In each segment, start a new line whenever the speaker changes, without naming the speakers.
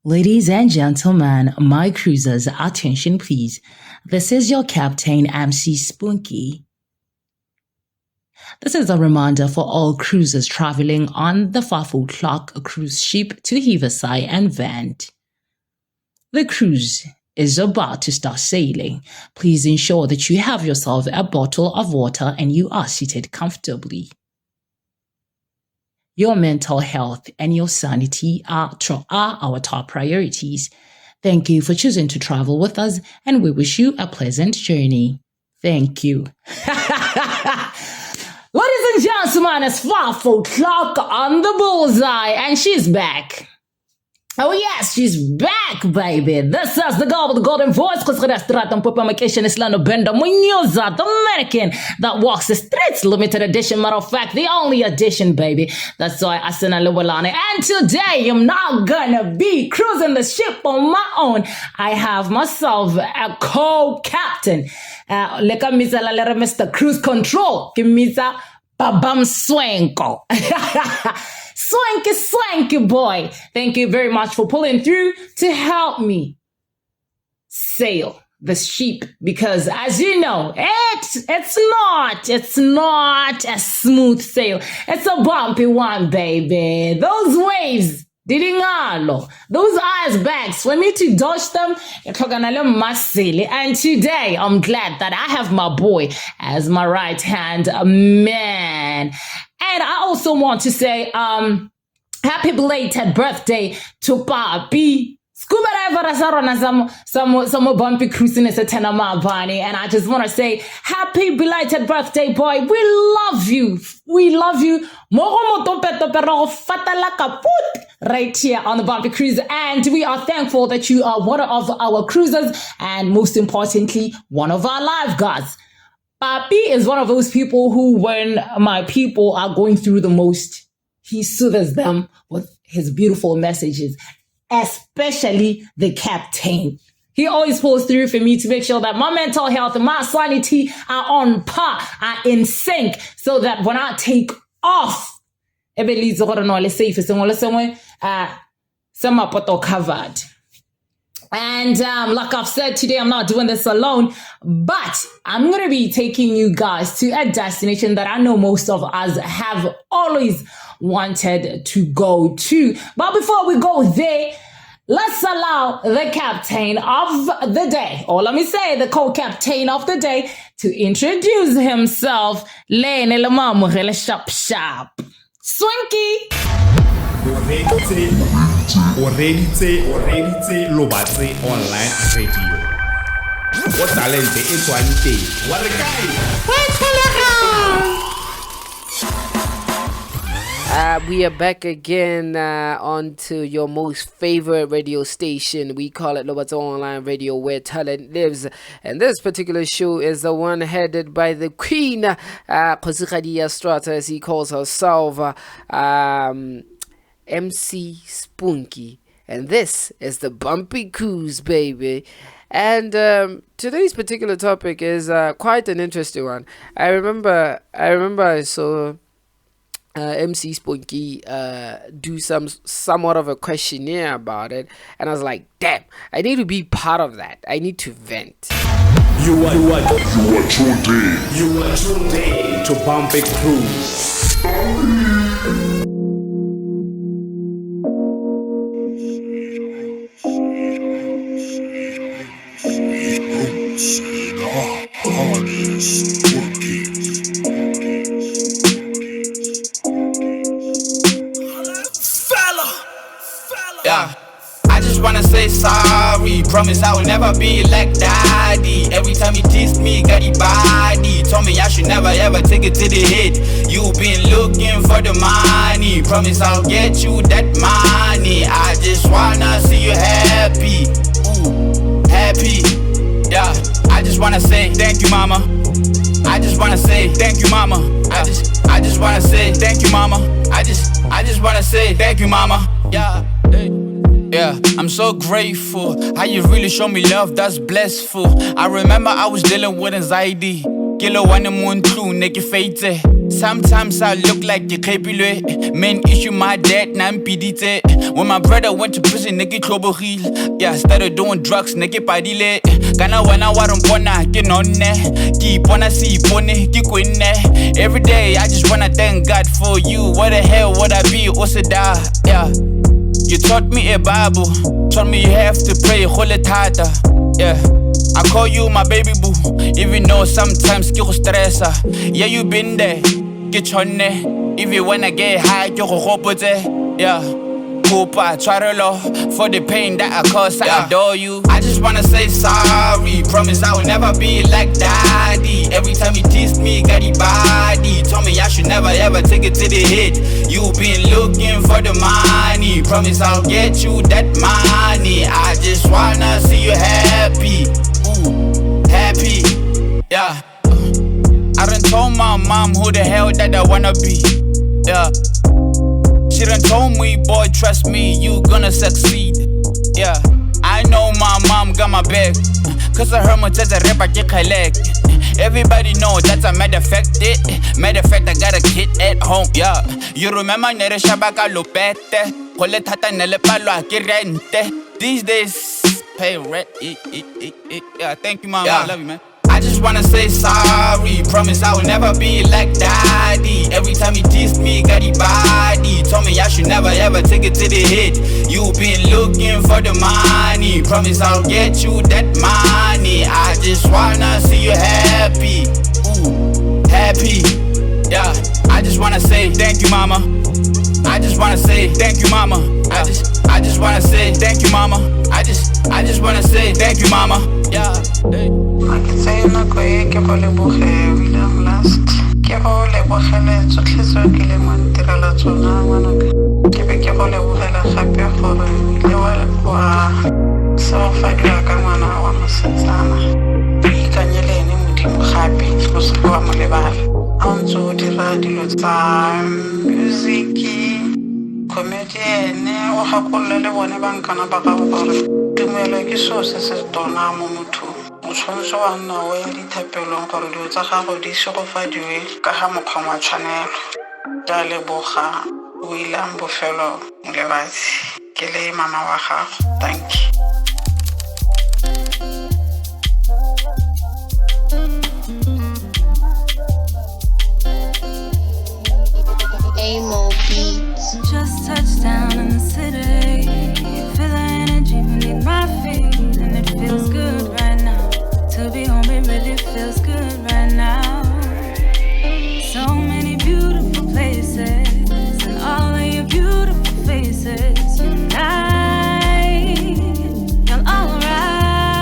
Ladies and gentlemen, my cruisers, attention please. This is your captain, MC Spunkie. This is a reminder for all cruisers traveling on the 5 o'clock cruise ship to Riverside and Vent. The cruise is about to start sailing. Please ensure that you have yourself a bottle of water and you are seated comfortably. Your mental health and your sanity are our top priorities. Thank you for choosing to travel with us, and we wish you a pleasant journey. Thank you. Ladies and gentlemen, it's 5 o'clock on the bullseye, and she's back. Oh yes, she's back, baby. This is the girl with the golden voice, the American that walks the streets, limited edition, matter of fact, the only edition, baby. That's why I send a Luwalane. And today, I'm not gonna be cruising the ship on my own. I have myself a co-captain. Mr. Cruise Control. Kimisa Babam Swanko. Swanky boy. Thank you very much for pulling through to help me sail the ship, because as you know, it's not a smooth sail. It's a bumpy one, baby. Those waves, those icebergs, for me to dodge them, and today I'm glad that I have my boy as my right hand man. And I also want to say, happy belated birthday to Papi. Scuba diver some Bumpy Cruise in Bani. And I just want to say, happy belated birthday, boy. We love you. We love you. Right here on the Bumpy Cruise. And we are thankful that you are one of our cruisers and most importantly, one of our lifeguards. Papi is one of those people who, when my people are going through the most, he soothes them with his beautiful messages, especially the captain. He always pulls through for me to make sure that my mental health and my sanity are on par, are in sync, so that when I take off, covered. And like I've said, today I'm not doing this alone, but I'm going to be taking you guys to a destination that I know most of us have always wanted to go to. But before we go there, let's allow the captain of the day, or let me say the co-captain of the day, to introduce himself. Swanky!
Already Lobatse online radio. What talent is one day? What a
guy! We are back again onto your most favorite radio station. We call it Lobatse Online Radio, where talent lives. And this particular show is the one headed by the Queen, Khosikgadi Strata, as he calls herself. MC Spunkie, and this is the Bumpy Cruise, baby. And today's particular topic is quite an interesting one. I remember I saw MC Spunkie do somewhat of a questionnaire about it, and I was like, damn, I need to be part of that. I need to vent.
You are tuned in to Bumpy Cruise.
Yeah, I just wanna say sorry. Promise I will never be like daddy. Every time he teased me, got his body. Told me I should never ever take it to the head. You've been looking for the money. Promise I'll get you that money. I just wanna see you happy. Ooh, happy. Yeah, I just wanna say thank you, mama. I just wanna say thank you, mama. I just wanna say thank you, mama. I just wanna say thank you, mama. Yeah. Yeah, I'm so grateful. How you really show me love, that's blissful. I remember I was dealing with anxiety. Kilo one moon true, nigga fate. Sometimes I look like the Kepilwe. Main issue, my dad, Nam Pidite. When my brother went to prison, nigga Klobogil. Yeah, started doing drugs, nigga Padile. Kana wana warumpona, kinone. Keep wanna see pone, kikwine. Every day, I just wanna thank God for you. What the hell would I be, Osada? Yeah. You taught me a Bible, taught me you have to pray, Holy Tata. Yeah. I call you my baby boo, even though sometimes you stress. Yeah, you been there, get on there. Even when I get high, you hope it. Yeah, Cooper, try to love for the pain that I caused. I adore you. I just wanna say sorry. Promise I will never be like daddy. Every time you tease me, got the body. Told me I should never ever take it to the head. You been looking for the money. Promise I'll get you that money. I just wanna see you happy. Happy, yeah. I done told my mom who the hell that I wanna be, yeah. She done told me, boy, trust me, you gonna succeed, yeah. I know my mom got my back, cause I heard my just a rap, I get collect. Everybody know that's a matter of fact, matter of fact, I got a kid at home, yeah. You remember Nere Shabaka Lopete, Kole Tata Nele Palo Akirente. These days, pay rent, yeah, thank you, mom. Yeah. I love you, man. I just wanna say sorry. Promise I will never be like daddy. Every time you tease me, got the body. Told me I should never ever take it to the head. You been looking for the money. Promise I'll get you that money. I just wanna see you happy. Happy. Yeah. I just wanna say thank you, mama. I just wanna say thank you, mama. I just wanna say thank you, mama. I just wanna say thank you, mama. Yeah. Hey.
I can say na go e ke go leboge William last. Ke go lebogela tsotlhe tseo ke le montirela tsona ngwanaka. Ke be ke go lebogela gape gore wa sefadiwa ka ngwana wa mosetsana. Ikanyele ene modimo gape go se wa mo lebala. A ntse o dira dilo tsa music, comedian, o gakolla le bone bankana ba gago gore tumelo ke so se tona mo mothong. O tshwanetse wa nna o ya dithapelong gore dilo tsa gago di segofadiwe ka ga mokgwa wa tshwanelo. Ja leboga William bofelo Molebatsi ke le mama wa gago. Thank you.
Amo Beats.
Just touched down in the city. Feel the energy beneath my feet, and it feels good right now. To be home, it really feels good right now. So many beautiful places, and all of your beautiful faces unite. You're alright.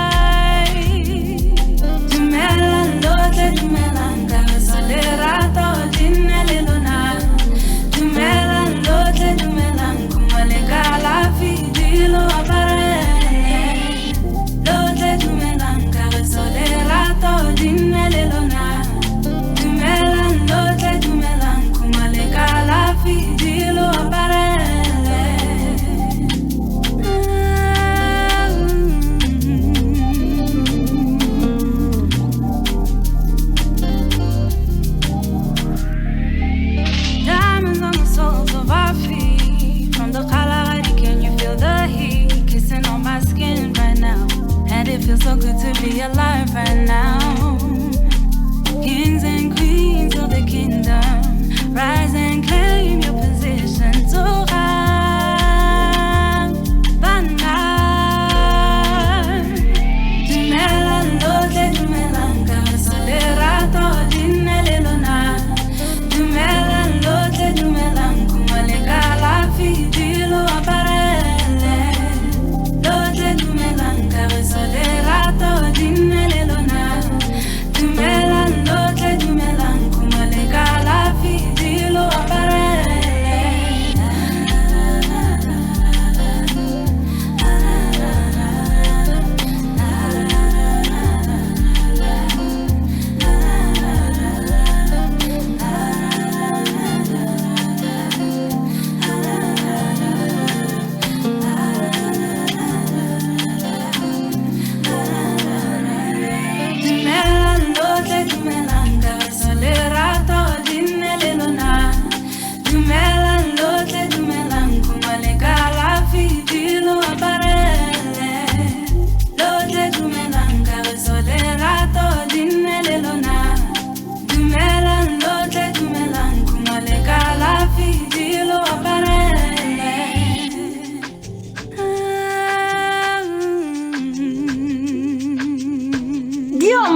Tumela lote, tumela ngasa le rato dinelilona. Tumela lote, tumela nkumaleka la vie.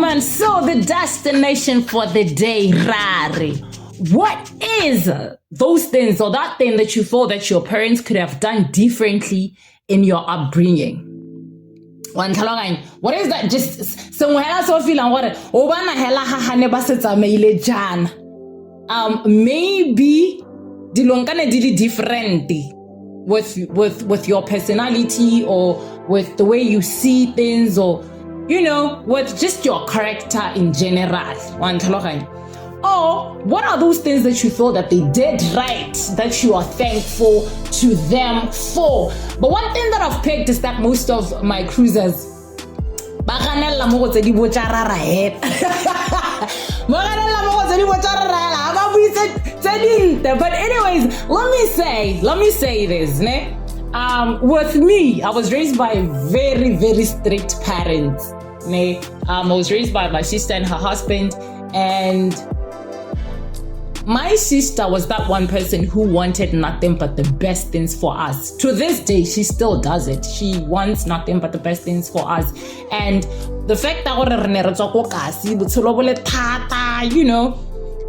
gentlemen, so the destination for the day, Rari. What is those things or that thing that you thought that your parents could have done differently in your upbringing? What is that? Just so feeling what maybe different with your personality or with the way you see things, or with just your character in general. Or what are those things that you thought that they did right that you are thankful to them for? But one thing that I've picked is that most of my cruisers but anyways, let me say this, ne? With me, I was raised by very, very strict parents. Ne? I was raised by my sister and her husband, and my sister was that one person who wanted nothing but the best things for us. To this day, she still does it. She wants nothing but the best things for us. And the fact that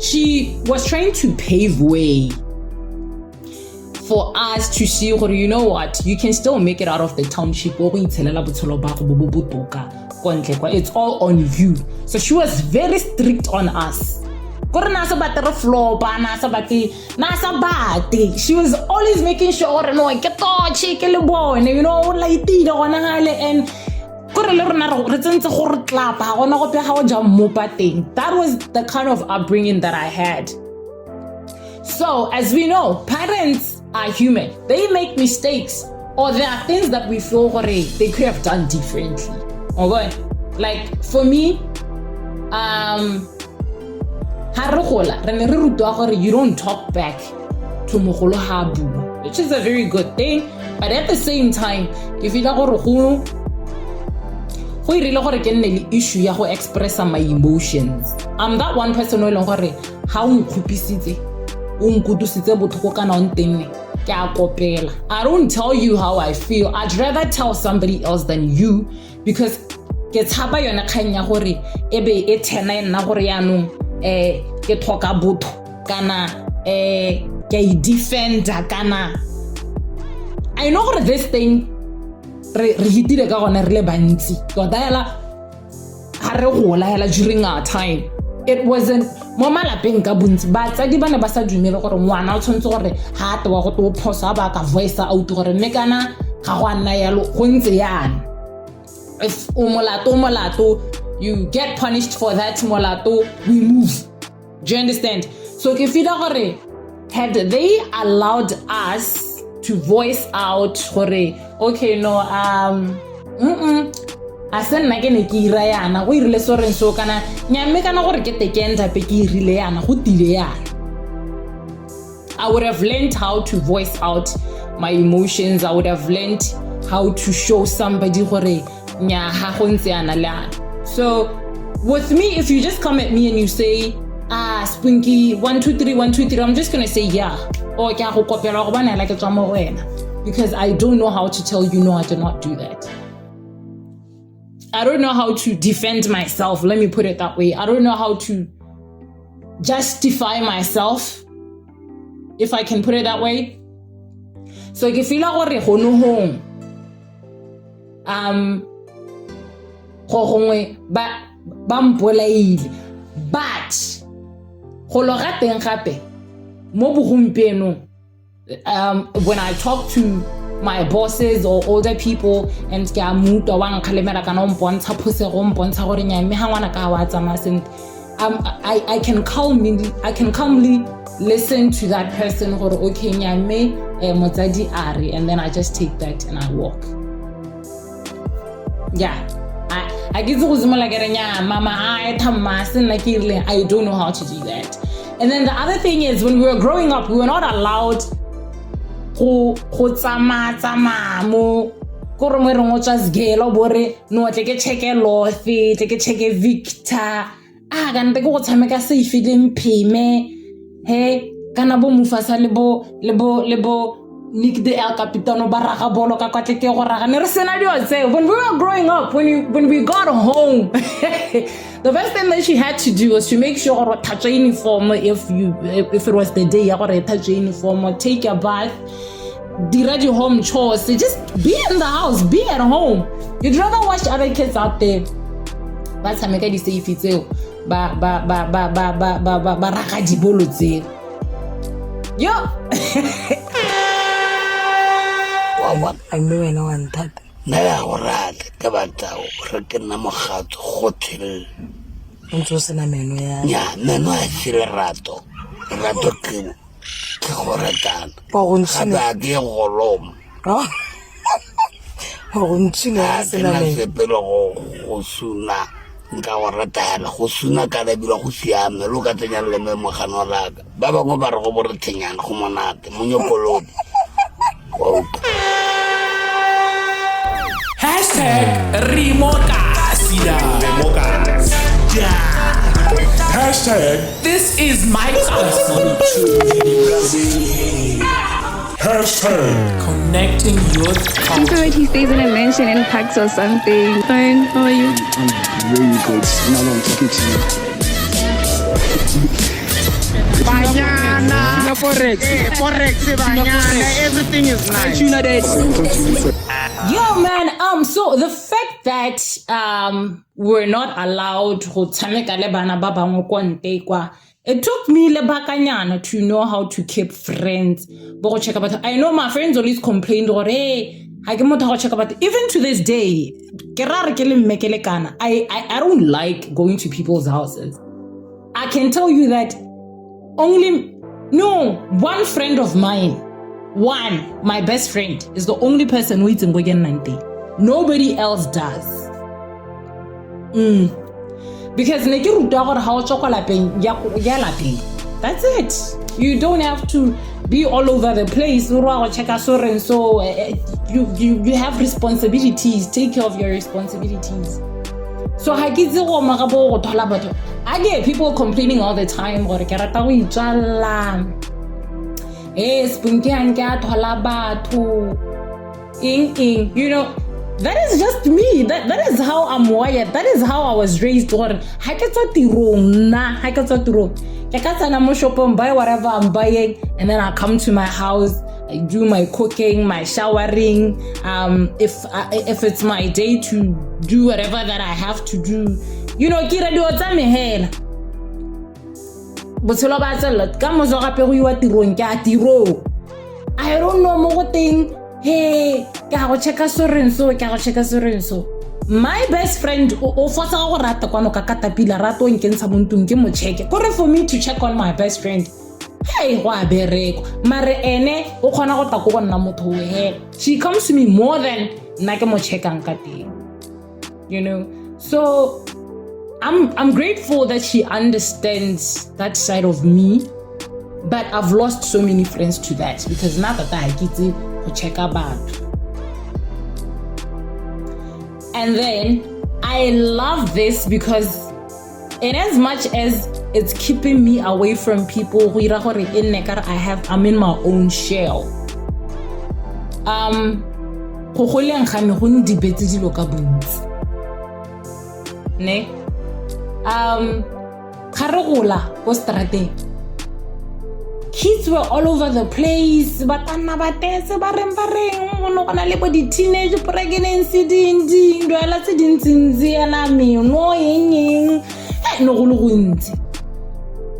she was trying to pave way for us to see, you know what, you can still make it out of the township. It's all on you. So she was very strict on us. She was always making sure, and that was the kind of upbringing that I had. So, as we know, parents are human. They make mistakes, or there are things that we feel they could have done differently. Okay? Like, for me, you don't talk back to mogolo ha bua, which is a very good thing. But at the same time, if you issue ya go express my emotions, I'm that one person who ha o nkhupisitse o nkudusitse botlhoko kana o ntenne ke a kopela. I don't tell you how I feel. I'd rather tell somebody else than you, because ke tshaba yona kgang ya gore ebe e tena nna gore yanong ke thoka botho kana ke defender kana. I know gore this thing re hitile ka gone re le bantsi tota hela ha re gola hela during our time. It wasn't mo malapeng ka bontsi batsadi ba ne ba sa dumele gore ngwana o tshwantse gore ha a tewa go to phosa ba ka voice out gore mme kana ga go nna yalo go ntse yana. If molato, you get punished for that molato, we move. Do you understand? So if you don't, had they allowed us to voice out, okay, no, asen nagene ki ira yana go irile soreng so kana nyame kana gore ke tekenta pe ki irile yana go tile yana. I would have learned how to voice out my emotions. I would have learned how to show somebody gore nya ha go ntse yana la. So with me, if you just come at me and you say Spunky 1 2 3 1 2 3, I'm just gonna say yeah, or ke a go kopela go bana like tswa mo wena, because I don't know how to tell you no, I did not do that. I don't know how to defend myself. Let me put it that way. I don't know how to justify myself, if I can put it that way. So if you like go no home, go gongwe ba mpolaile, but go lo gateng gape mo bogompieno, when I talk to my bosses or older people and ke a muta wa nkhalemela kana o mpontsha phosego mpontsha gore nyame ha ngwana ka wa tsama sent, I can calmly listen to that person gore okay nyame motsadi are, and then I just take that and I walk. Yeah, I get go zimola ke renya mama I don't know how to do that. And then the other thing is, when we were growing up, we were not allowed go tsama mo gore mo reng o tsa sgelo bore no tle ke check lofi tle ke check Victor kana te go tshameka safe le mphime he kana bo Mufasa lebo Nick the El Capitano ba raga bolo ka kwatle ke go raga ne re sena dio tse. When we were growing up, when we got home The first thing that she had to do was to make sure or touch a uniform if it was the day or touch a uniform or take a bath, did your home chores. So just be in the house, be at home. You'd rather watch other kids out there. But I make it say if it's ba raka di bolo tse. Yo.
Wa I know I want that. Na ya go rata ka batla re ke nna mogatso hotel. Ntse se na meno ya. Ya, meno a tsile rato. Rato ke go ratana. Pa go ntse ba ke go loma. Go ntse na se na meno. Se pelo go suna. Nka go ratana go suna ka la bila go siame lo ka tsenya le me mogano raka. Ba bangwe ba re go borethenyana go monate mo nyokolo.
#Remokasida.
Hashtag this is my castle. Hashtag connecting your
I feel like he stays in a mansion in packs or something. Fine, how are you?
I'm very good. Now I'm talking to you.
Banana, forex, everything is nice.
Yo, man, so the fact that we're not allowed to tshameka le bana ba bangwe kwa ntle kwa, it took me lebakanyana to know how to keep friends. But check about I know my friends always complained or hey, I check about even to this day. I don't like going to people's houses. I can tell you that one friend of mine, my best friend, is the only person who eats in Goyen 90. Nobody else does. Because that's it. You don't have to be all over the place. So you have responsibilities. Take care of your responsibilities. So I get people complaining all the time. You know, that is just me. That is how I'm wired. That is how I was raised. Buy whatever I'm buying, and then I come to my house. I do my cooking, my showering. If it's my day to do whatever that I have to do, you know, kira do what's me hell. But I don't know more thing. Hey, my best friend for me to check on my best friend. Hey, she comes to me more than you know. So I'm grateful that she understands that side of me, but I've lost so many friends to that because now that I get to check about. And then I love this because in as much as it's keeping me away from people who I'm in my own shell. Kids were all over the place, but teenage pregnancy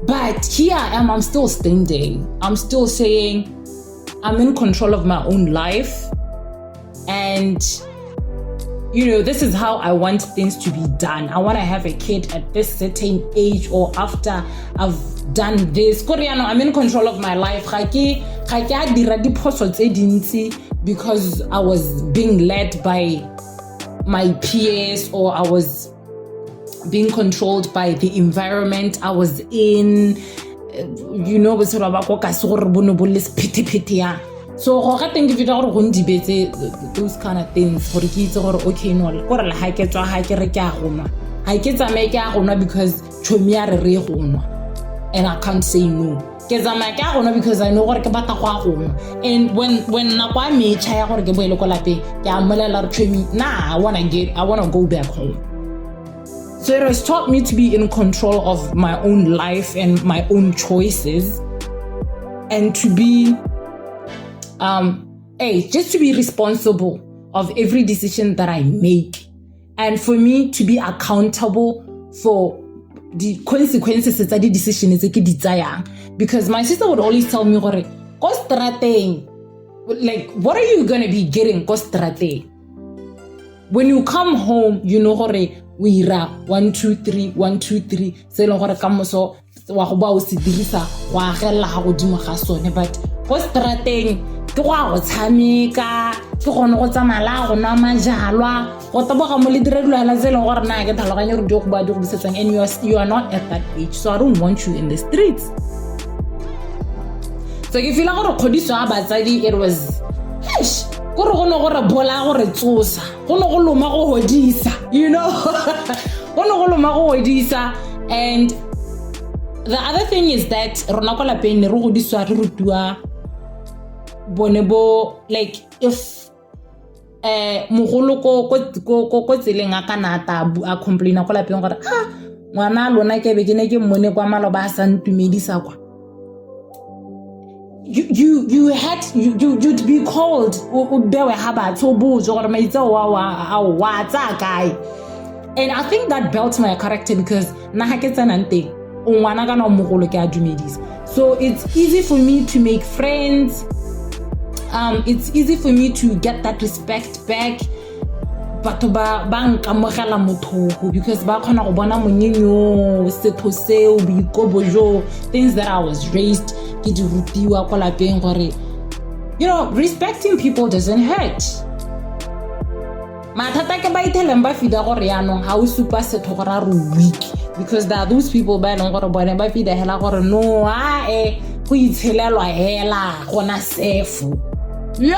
but here I am, I'm still standing. I'm still saying I'm in control of my own life, and you know, this is how I want things to be done. I want to have a kid at this certain age or after I've done this. I'm in control of my life. Because I was being led by my peers or I was being controlled by the environment I was in. You know, so I think if you don't debate those kind of things, for kids or okay, no, because and I can't say no. Because I know what and when I wanna go back home. So it has taught me to be in control of my own life and my own choices, and to be, just to be responsible of every decision that I make, and for me to be accountable for the consequences of the decisions that I make. Because my sister would always tell me, like, what are you going to be getting? When you come home, you know, we ra 1 2 3 1 2 3 se le gore ka moso wa go ba o se dirisa wa gella ga go dimo ga sone. But go strateng ke go go tshameka, ke gone go tsamala go nwa majalwa go taboga mo le direlwa la se le gore na ke tlhaloganya re go ba di go bisetsang, and you are not at that age, so I don't want you in the streets. So ke feel gore khodiso a batsadi, it was gore go no gore bola gore tsosa go no go loma go hodisa, you know. Go no go loma go hodisa. And the other thing is that rona ko lapeng re go diswa re rutua bonebo, like if mogolo ko tseleng a kana tabu a complaina ko lapeng gore ngwana lona ke be ke ne ke mmone kwa maloba a sa ntumedisa kwa, you'd be called bewe ha batho bozo gore maitse wa tsa kae. And I think that built my character, because na ha ke tsana nteng ngwana kana o mogolo ke a dumedisa. So it's easy for me to make friends, it's easy for me to get that respect back. Batho ba nkamogela motho because ba khona go bona monyenyo setho seo boikobojo, things that I was raised ke di rutiwa kwa lapeng gore, you know, respecting people doesn't hurt. Mathata ke ba iteleng ba fida gore yanong ha o supa setho gore a re weak, because there are those people ba nang gore bone ba fida hela gore no go itshelelwa hela gona sefu yo.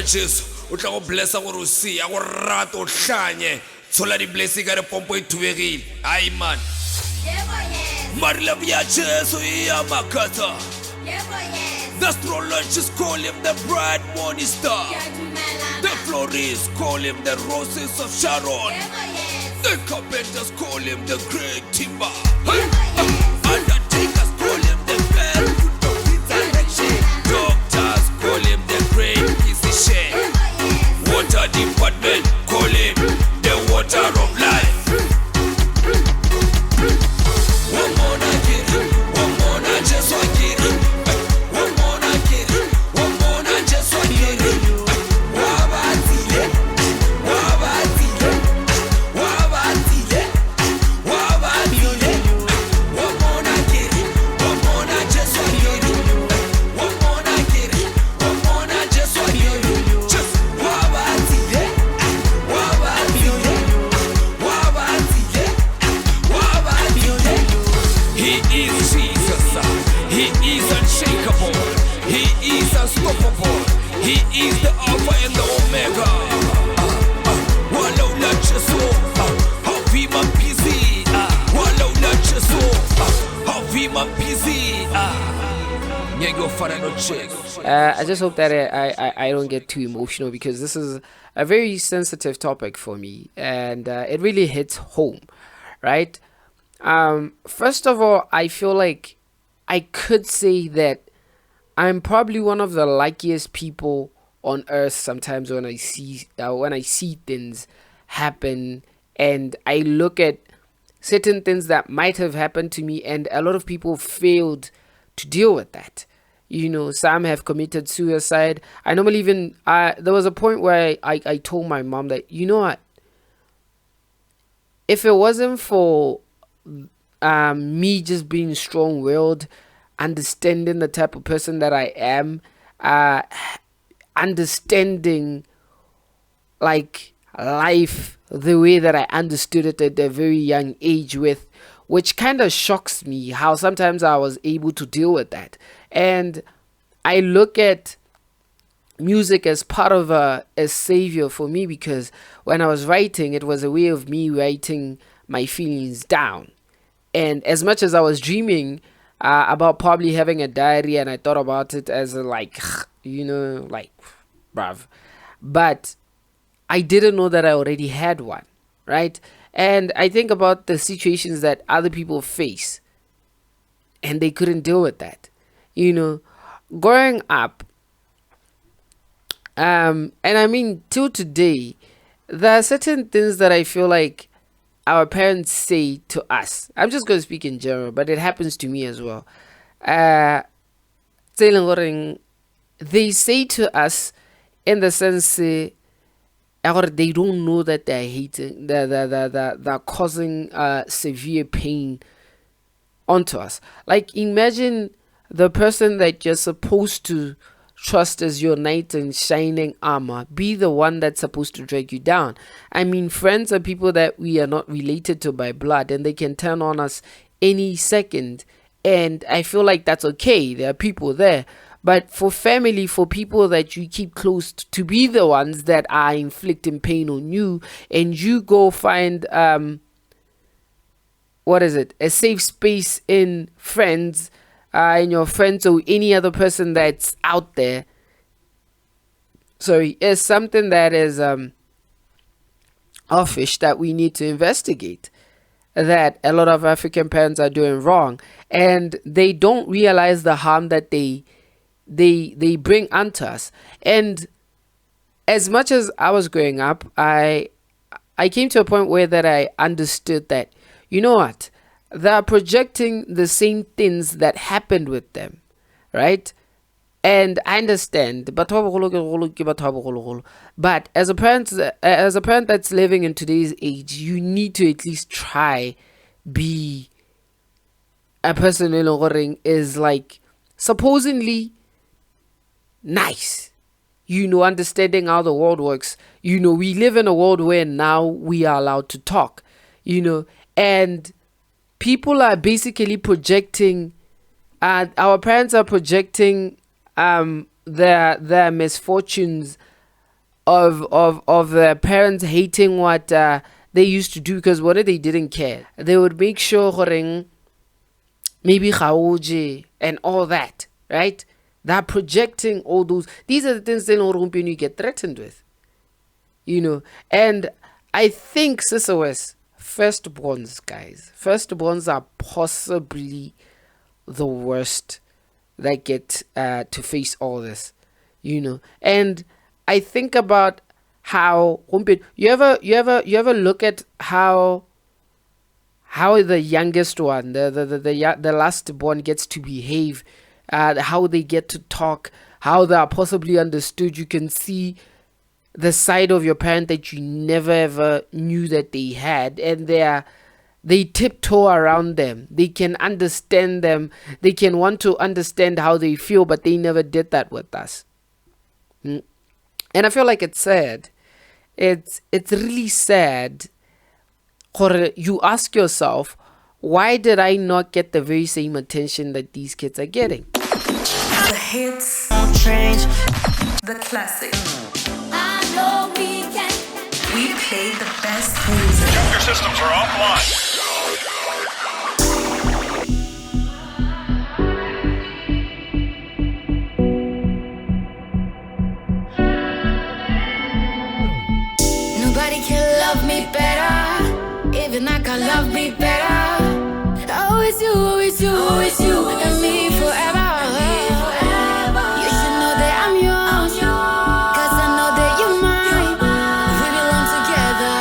Jesu o tla go blessa gore o se ya go rata o hlanye tshola di blessing ka re pompo e thubegile. Ai man Marile via Jesu ya makata. The astrologers call him the bright morning star. The florists call him the roses of Sharon. The carpenters call him the great timber. Undertakers call him the bell of resurrection. Doctors call him the great physician. Water department call him the water of life. He's the Alpha and the Omega. Walau na Jesu, havi mapizi. Walau na Jesu, havi mapizi. Nyego fara no check.
I just hope that I don't get too emotional, because this is a very sensitive topic for me, and it really hits home, right? First of all, I feel like I could say that I'm probably one of the luckiest people on earth sometimes when I see things happen, and I look at certain things that might have happened to me, and a lot of people failed to deal with that. You know, some have committed suicide. I normally even, there was a point where I told my mom that, you know what, if it wasn't for me just being strong-willed, understanding the type of person that I am, understanding like life the way that I understood it at a very young age, with which kind of shocks me how sometimes I was able to deal with that. And I look at music as part of a savior for me, because when I was writing, it was a way of me writing my feelings down. And as much as I was dreaming about probably having a diary, and I thought about it as a, like, you know, like, bruv, but I didn't know that I already had one, right? And I think about the situations that other people face, and they couldn't deal with that. You know, growing up, and I mean, till today, there are certain things that I feel like our parents say to us. I'm just going to speak in general, but it happens to me as well. They say to us in the sense, they don't know that they're hating, they're causing severe pain onto us. Like, imagine the person that you're supposed to trust as your knight in shining armor be the one that's supposed to drag you down. I mean, friends are people that we are not related to by blood, and they can turn on us any second, and I feel like that's okay. There are people there. But for family, for people that you keep close to be the ones that are inflicting pain on you, and you go find a safe space in friends, in your friends or any other person that's out there, is something that is offish that we need to investigate, that a lot of African parents are doing wrong, and they don't realize the harm that they bring unto us. And as much as I was growing up, I came to a point where that I understood that, you know what, they're projecting the same things that happened with them, right? And I understand, but as a parent that's living in today's age, you need to at least try be a person who is like supposedly nice, you know, understanding how the world works. You know, we live in a world where now we are allowed to talk, you know, and people are basically projecting, our parents are projecting their misfortunes of their parents hating what they used to do, because what if they didn't care? They would make sure maybe khaoje and all that, right? They're projecting all those. These are the things that you get threatened with, you know. And I think SISOS, firstborns, guys, firstborns are possibly the worst that get to face all this, you know. And I think about how you ever look at how the youngest one, the last born, gets to behave, how they get to talk, how they are possibly understood. You can see the side of your parent that you never ever knew that they had, and they tiptoe around them. They can understand them. They can want to understand how they feel, but they never did that with us. And I feel like it's sad. It's really sad. You ask yourself, why did I not get the very same attention that these kids are getting?
The hits don't change. The classic.
I know we can.
We play the best music.
Your systems are offline.
Nobody can love me better. Even I can love me better. Always you, always you, always you, and me forever. You should know that I'm yours, 'cause I know that you're mine. We belong together.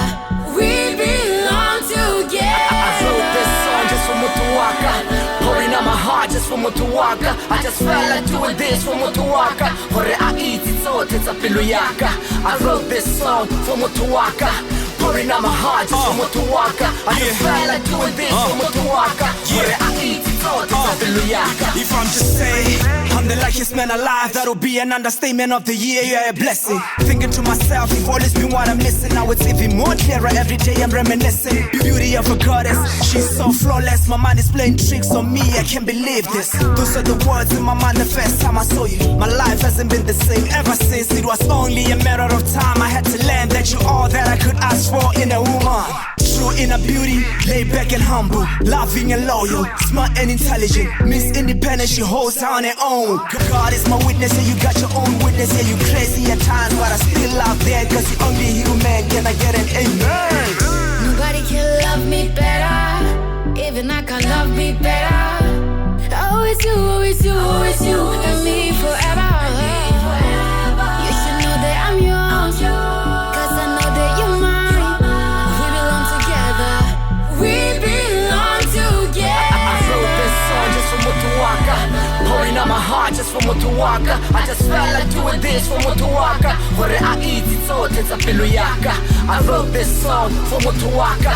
We belong together.
I wrote this song just for Mutuwaka, pouring out my heart just for Mutuwaka. I just felt like doing this for Mutuwaka. Hore I eat it so it's a piluyaka. I wrote this song for Mutuwaka, pouring out my heart just for Mutuwaka. I just felt like doing this for Mutuwaka. Hore I eat it so it's a piluyaka.
If I'm just saying, I'm the luckiest man alive, that'll be an understatement of the year. You're a blessing. Thinking to myself, you've always been what I'm missing. Now it's even more clearer every day. I'm reminiscing. Beauty of a goddess, she's so flawless. My mind is playing tricks on me. I can't believe this. Those are the words in my mind the first time I saw you. My life hasn't been the same ever since. It was only a matter of time. I had to learn that you're all that I could ask for in a woman. True inner beauty, laid back and humble, loving and loyal, smart and intelligent. Miss Independent, she holds her on her own. God is my witness, and you got your own witness. Yeah, you crazy at times, but I still love that, 'cause you only human. Can I get an amen?
Nobody can love me better. Even I can love me better. Always you, always you, always you, and me forever. You should know that I'm yours, 'cause I know that you're mine. We belong together. We belong together.
I wrote this song just for Mutuwaka, pouring out my heart just for Mutuwaka. I just felt like doing this for Mutuwaka. Hore I eat it so it's a piluyaka. I wrote this song for Mutuwaka,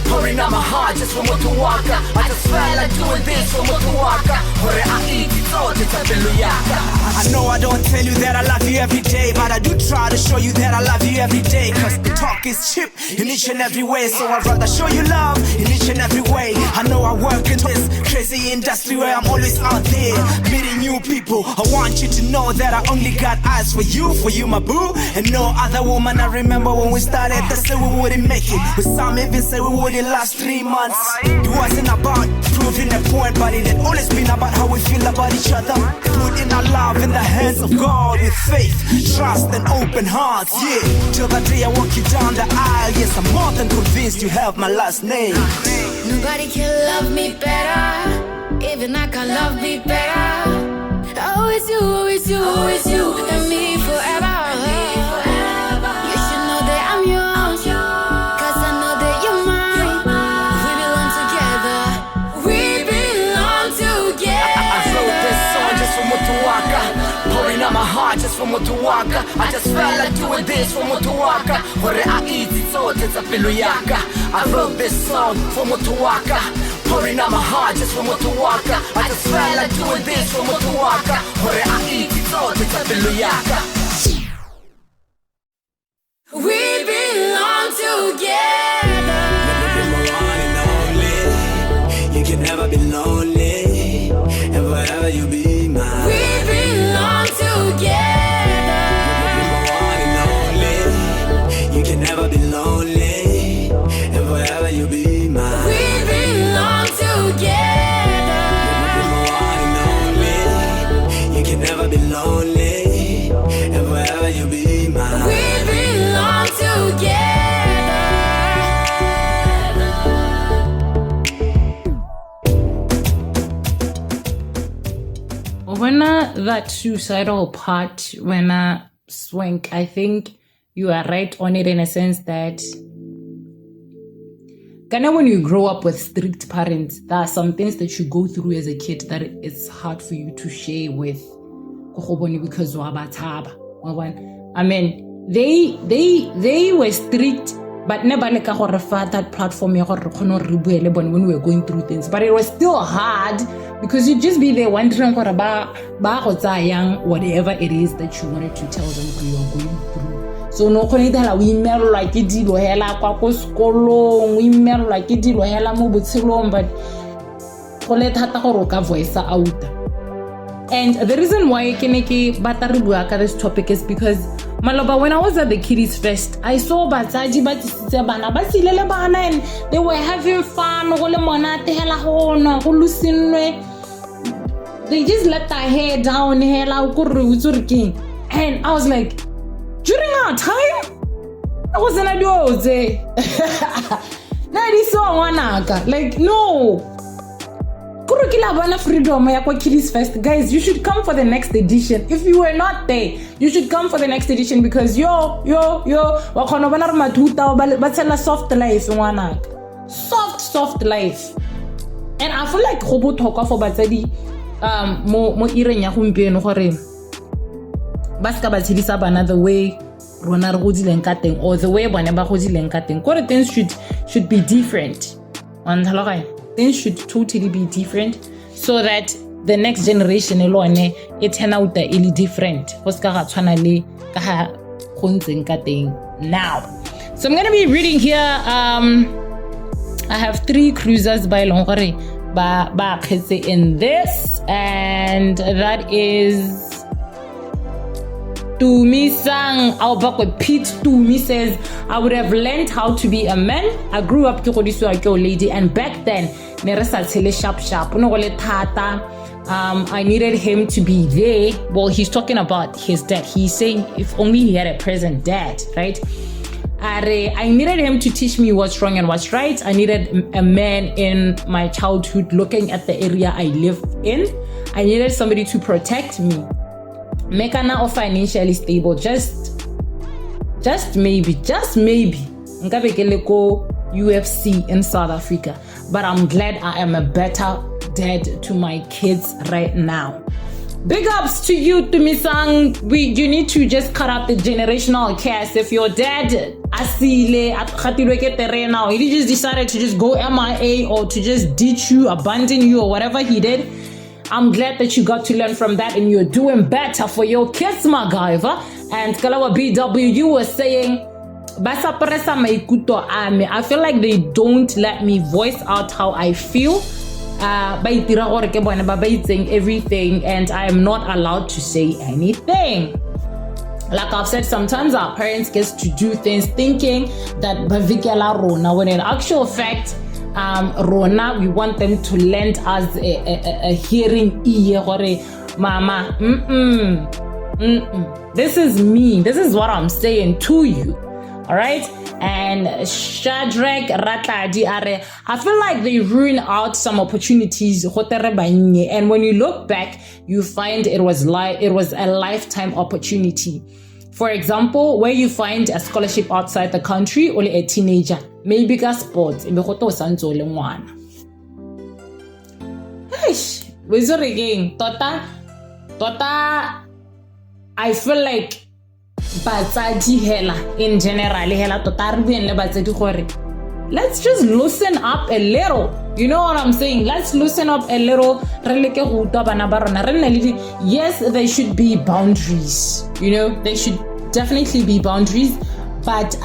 pouring out my heart just for Mutuwaka. I just felt like doing this for Mutuwaka. Hore I eat it so it's a piluyaka.
I know I don't tell you that I love you every day, but I do try to show you that I love you every day. 'Cause the talk is cheap in each and every way, so I'd rather show you love in each and every way. I know I work in this crazy industry where I'm always out there meeting new people. I want you to know that I only got eyes for you my boo, and no other woman. I remember when we started, they said we wouldn't make it, but some even say we wouldn't last 3 months. It wasn't about proving a point, but it had always been about how we feel about each other. Putting our love in the hands of God with faith, trust and open hearts. Yeah, till the day I walk you down the aisle. Yes, I'm more than convinced you have my last name.
Nobody can love me better. Even I can love me better. Always you, always you, always you, and me forever. You should know that I'm yours, 'cause I know that you're mine. We belong together. We belong together.
I wrote this song just for Mutuwaka, pouring out my heart just for Mutuwaka. I just felt like doing this for Mutuwaka. Hore I eat it so it's a piluyaka. I wrote this song for Mutuwaka, pouring out my heart just for Mutuwaka. I just felt like doing this for Mutuwaka. Hore I eat it so it's a piluyaka.
We belong together.
You can never be lonely, and forever you be mine.
We belong together.
You can never be lonely, and forever you be mine.
We belong together.
You can never be lonely, and forever you be mine.
We belong together.
When that suicidal part, when Swank, I think you are right on it in a sense that when you grow up with strict parents, there are some things that you go through as a kid that it's hard for you to share with because I mean they were strict, but never like that platform when we were going through things. But it was still hard because you'd just be there wondering whatever it is that you wanted to tell them you are going through. So no konitela we email like it dilo hela kwa ko sekolong, we email like it dilo hela mo botshelong, but go le thata gore ka voice out. And the reason why this topic is because Maloba, when I was at the Kiddies Fest, I saw Batsaji and they were having fun. They just let their hair down. And I was like, during our time, I wasn't a doze. Like, no. Freedom Kiddies Fest. Guys, you should come for the next edition. If you were not there, you should come for the next edition because soft life. Soft life. And I feel like go botlhokwa for batsadi mo ireng ya gompieno gore ba ska ba tshedisa bana the way rona re godileng ka teng or the way bana ba godileng ka teng. Gore things should be different. Things should totally be different so that the next generation alone it turn out really different. Now, so I'm gonna be reading here. I have 3 cruisers by Longore ba in this, and that is Tumi Sang Albakwe Pete Tumi says, I would have learned how to be a man. I grew up to lady, and back then I needed him to be there. Well, he's talking about his dad. He's saying if only he had a present dad, right? I needed him to teach me what's wrong and what's right. I needed a man in my childhood looking at the area I live in. I needed somebody to protect me. Mekana or financially stable, just maybe Ngabe kele go UFC in South Africa, but I'm glad I am a better dad to my kids right now. Big ups to you, Tumisang. You need to just cut out the generational curse. If your dad now he just decided to just go MIA or to just ditch you, abandon you, or whatever he did, I'm glad that you got to learn from that and you're doing better for your kids, MacGyver. And Kalawa BW was saying, I feel like they don't let me voice out how I feel. Saying everything, and I am not allowed to say anything. Like I've said, sometimes our parents get to do things thinking that Rona, when in actual fact, Rona, we want them to lend us a hearing ear. Mama, this is me. This is what I'm saying to you. All right. And Shadrach Ratladi Are, I feel like they ruin out some opportunities. And when you look back, you find it was a lifetime opportunity. For example, where you find a scholarship outside the country, only a teenager, maybe got sports. Tota, I feel like batsadi hela in general hela totarbi and batsadi gore let's just loosen up a little. You know what I'm saying? Let's loosen up a little. Yes, there should be boundaries. You know, there should definitely be boundaries, but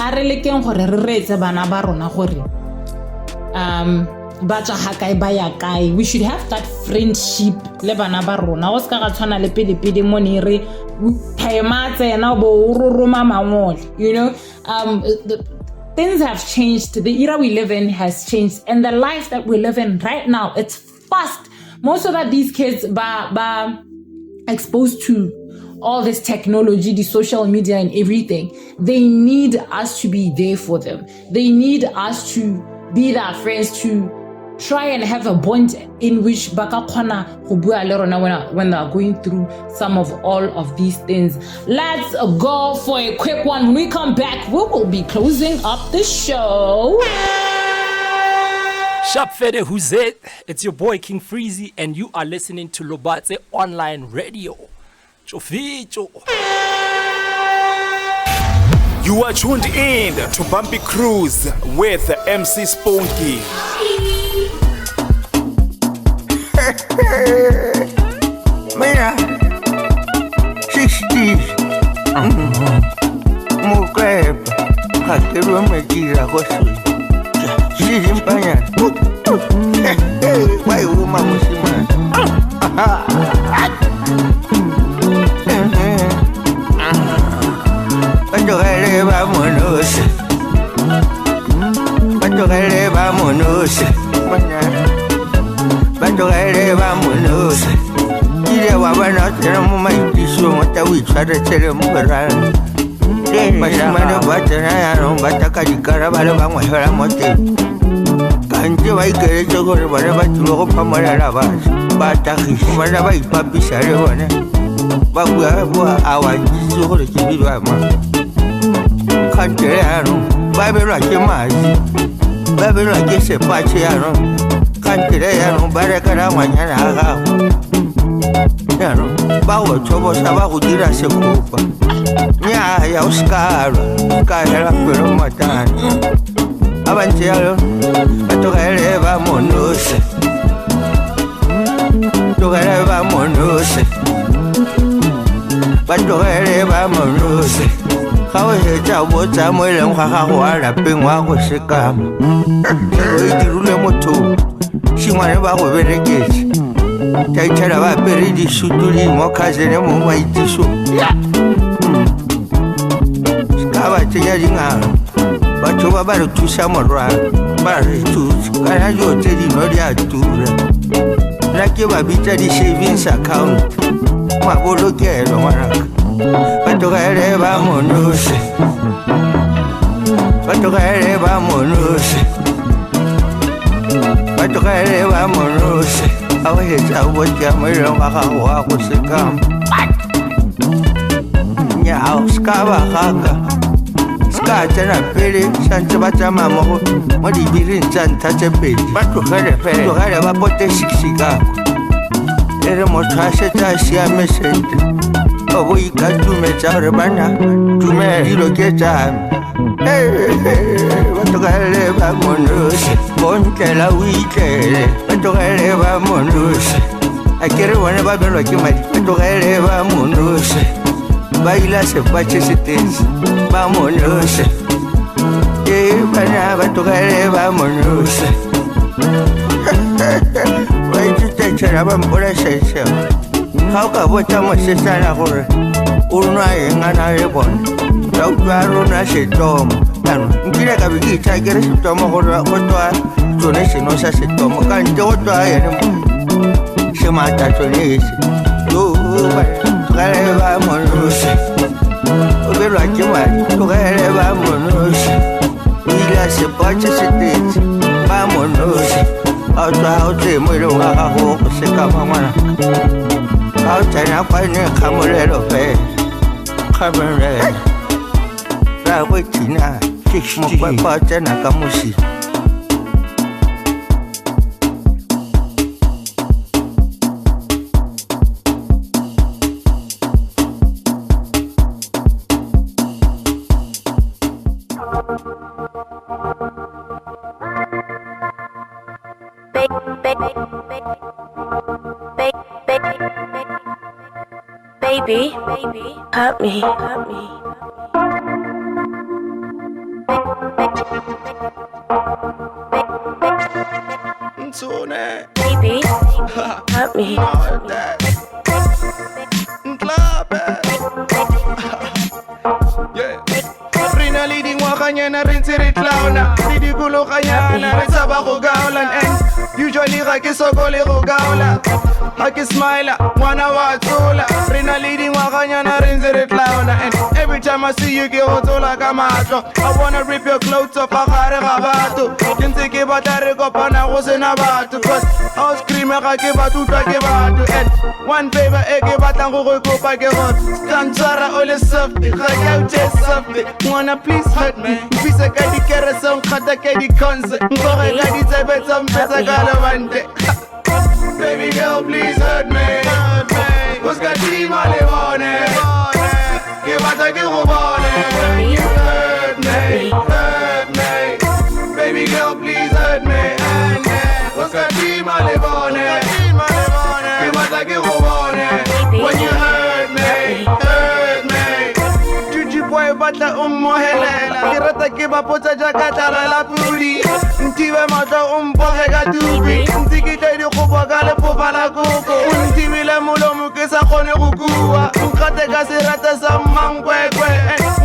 we should have that friendship le bana ba rona o ska ga tshwana le pele mone re time tsena bo roroma mangole. You know, things have changed. The era we live in has changed, and the life that we live in right now, it's fast. Most of that these kids ba exposed to all this technology, the social media and everything. They need us to be there for them. They need us to be their friends, to try and have a bond in which baka khona go bua le rona when they are going through some of all of these things. Let's go for a quick one. When we come back, we will be closing up the show.
Sharp Fede, who's it? It's your boy King Freezy, and you are listening to Lobatse Online Radio. Choficho.
You are tuned in to Bumpy Cruise with MC SPONKIE.
Mira, 60s. Mujer, hatero me gira gosu. Sijin panya. Why woman mushima? Batogele vamonos. Batogele vamonos. Batogele vamonos. Ile wabana tena mumaitisho mutawichara tele murana. Bashimane batana yano batakadikara bale bamwehera mote. Kanje baigere chokore bale batulo pamara labas. Batakishi bale baipapisa lebone. Bagwa awanjizo kore kibirwa ma. Kanje yano babelwa kemazi. Babelwa kese pache yano. Kanje yano barekara manyana aga. Yano bawo chobo sabago dira sekupa. Nya ya uskalo kaya pero matani avantialo atogele vamonos togele vamonos batogele vamonos kawe cha bota mwele mkhakha wala pengwa go sekama idirule moto shimwane ba go bereketse taitara ba peridi shutuli mokazene mo maitisho abatenya dinga batho ba ba re thusa morwa ba re thusa kana yo tedi no dia tura la ke ba bitsa di savings account ma bolokelo maraka batho ga ere ba monose batho ga ere ba monose batho ga ere ba monose awe tsa bo tya mo re ga ga wa go sekam nya skaba gaga Tena pele sante batama mo di birin santa tepeli batogale ba pote sikika ere mo trashe tasia mesente obo ikatume tsare bana tume ilo keta batogale ba monos bonke la weekend batogale ba monos akere wana ba belo ke mali batogale ba monos baila se pache se tense vámonos bana batogale vámonos wai tuta chara bambora sese hauka bota mo sesana gore uruna engana rebon tawaro na setom tano ngire ka bigi tagere setom gore otwa tone sino sa setom kan jotwa yana semata tone ese yo batogale vámonos Pero aquí va, togele vámonos. Mira se pache se tete, vámonos. Auto muero gago se cama mana. Auto na pane camorero pe. Camorero. La wetina, mo pa pache na kamusi.
Baby, hurt me. Baby, hurt me.
Rina leading wakanya na rin sirit launa. Didigulo kanya na rin sa bako gaulan. And usually kaki sokole ko gaula. Haki smile, wana watula. Rina leading wakanya na rin sirit launa. And every time I see you get hotola kamato. I wanna rip your clothes off akare kabatu. Kinsiki batari ko pana kose na batu. Cause I was screaming kaki batu take batu. And one favor eke batang ko pa ke hot. Kansara ole softy, kaki out softy. Wanna please hurt me. Pisa kadi kera song kata kadi concert. Ngore kadi tebe some pesa galavante. Baby girl, please hurt me. Cause kadi malevone. Que bata que robone. You hurt me, hurt me. Baby girl, please hurt me. Cause kadi malevone. Que bata que robone. When you hurt me, hurt me. Juju boy bata mohelela. Kirata ke bapota jakata la puri. Ntiwe mata bohe gatubi. Ntikite di khoba gale popa la koko. Ntiwile mulo mukesa khone kukua. Nkate kasirata sa mangwekwe.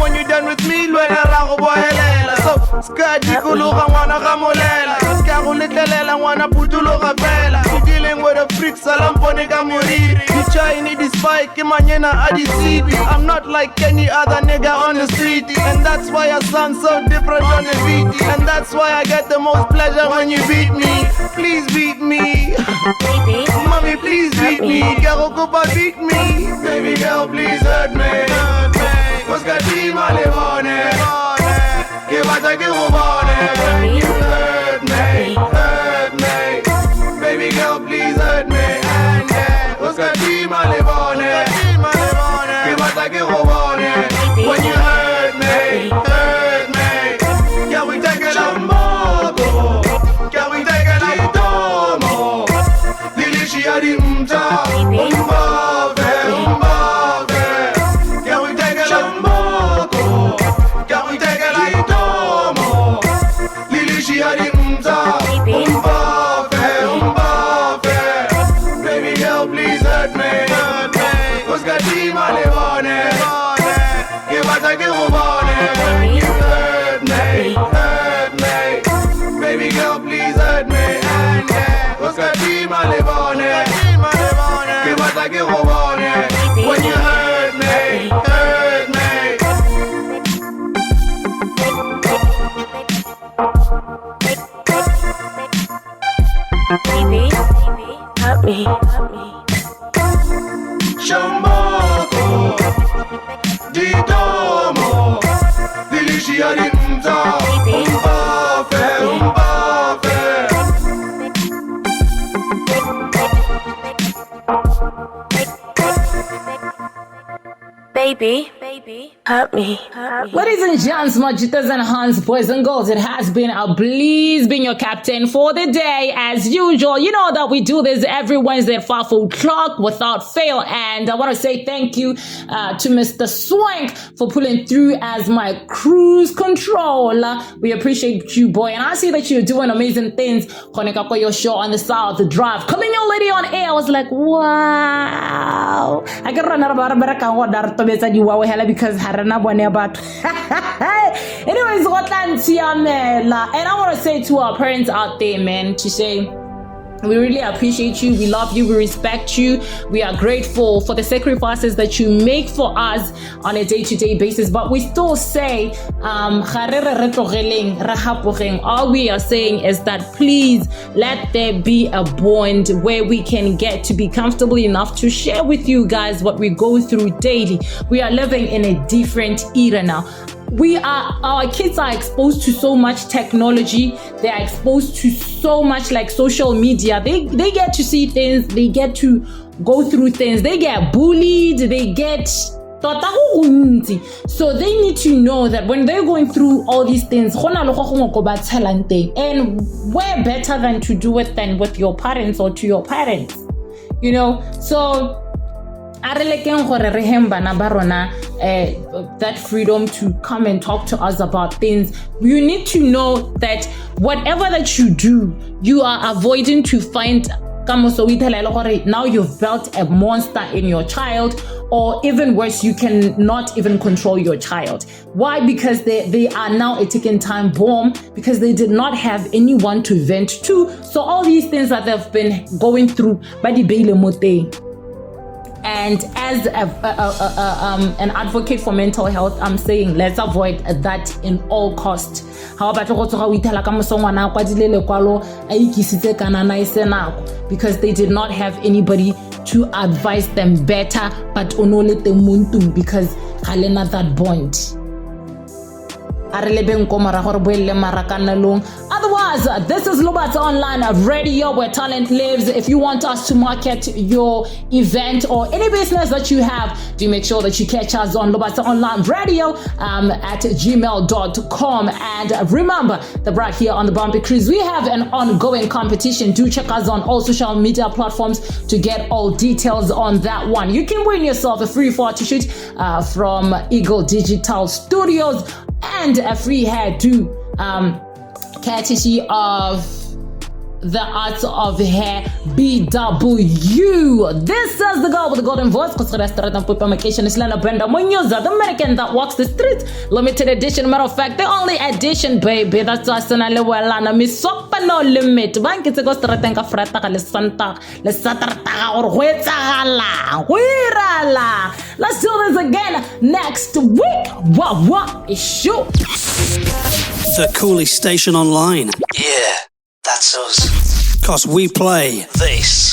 When you stand with me lwena ra go boelela so ska dikologa ngwana ga molela ska go letlelela ngwana putologa fela you dealing with a freak salampone ka moriri you shiny despite ke manyena a disibi I'm not like any other nigga on the street and that's why I sound so different on the beat and that's why I get the most pleasure when you beat me please beat me
Baby,
mommy please beat me girl go beat me baby girl please hurt me Oscar T Malevone que vaya que robone when you hurt me baby girl please hurt me and Oscar T Malevone que vaya que robone when you hurt me can we take it a moto can we take it a tomo Dilicia di mta can we take it a moto can we take it a tomo Dilicia di mta baby girl please hurt me Oscar T Malevone que vaya que robone when you hurt me baby girl please hurt me and Oscar T Malevone que vaya que robone when you hurt me
baby, hurt me.
Shamboko di tomo Dilicia di mta
Baby, hurt me.
Ladies and gents, Majitas and Hans, boys and girls, it has been a please being your captain for the day. As usual, you know that we do this every Wednesday at 5 o'clock without fail. And I want to say thank you to Mr. Swank for pulling through as my cruise controller. We appreciate you, boy. And I see that you're doing amazing things. Koneka your show on the South Drive. Calling your lady on air. I was like, wow. I can run out of because harana bone about anyways and I want to say to our parents out there, man, to say we really appreciate you, we love you, we respect you, we are grateful for the sacrifices that you make for us on a day-to-day basis, but we still say all we are saying is that please let there be a bond where we can get to be comfortable enough to share with you guys what we go through daily. We are living in a different era now. Our kids are exposed to so much technology. They are exposed to so much like social media. They get to see things. They get to go through things. They get bullied. They get so they need to know that when they're going through all these things, and we're better than to do it than with your parents or to your parents, you know. So that freedom to come and talk to us about things. You need to know that whatever that you do, you are avoiding to find now you've built a monster in your child, or even worse, you cannot even control your child. Why? Because they are now a ticking time bomb, because they did not have anyone to vent to. So all these things that they've been going through, and as an advocate for mental health, I'm saying let's avoid that in all costs. Because they did not have anybody to advise them better, but only the muntum because halena that bond. Otherwise, this is Lobata Online Radio, where talent lives. If you want us to market your event or any business that you have, do make sure that you catch us on Lobata Online Radio at gmail.com. And remember that right here on the Bumpy Cruise, we have an ongoing competition. Do check us on all social media platforms to get all details on that one. You can win yourself a free photo shoot from Eagle Digital Studios and a free hairdo courtesy of the art of hair, BW. This is the girl with the golden voice. The American that walks the streets. Limited edition, matter of fact, the only edition, baby. That's us and I live well. Mi sopa no limit. Banki te go stratenga frata le santa le satarta or huetagala. Huirala. Let's do this again next week. What is shoot?
The coolest station online.
Yeah, that's us.
'Cause we play
this.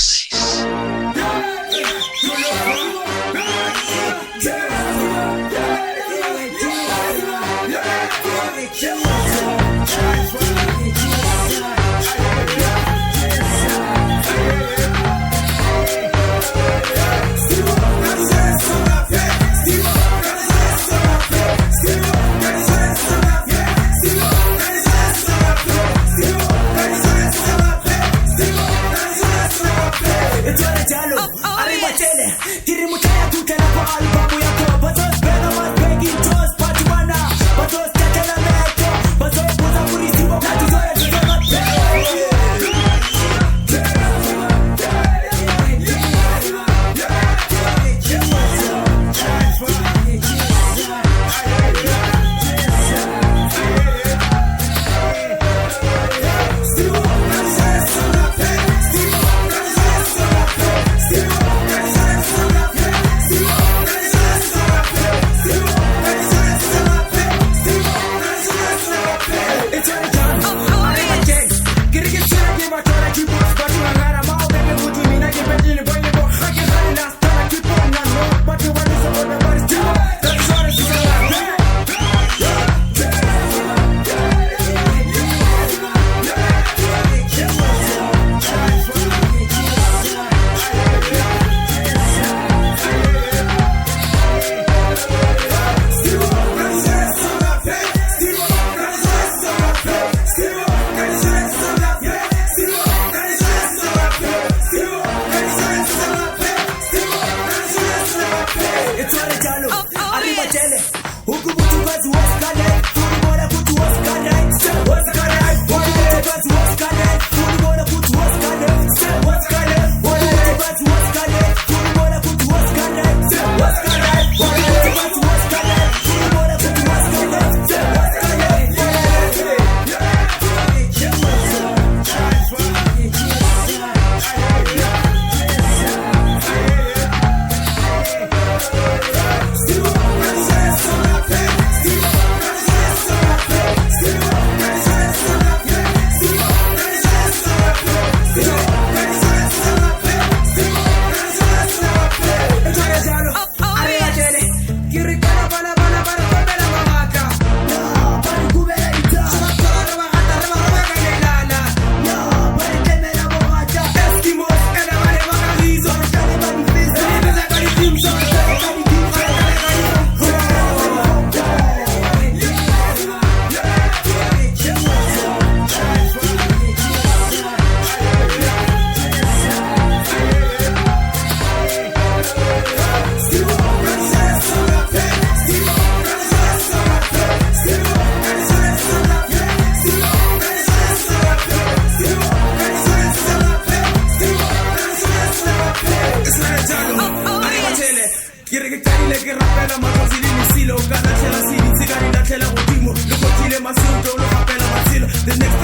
The next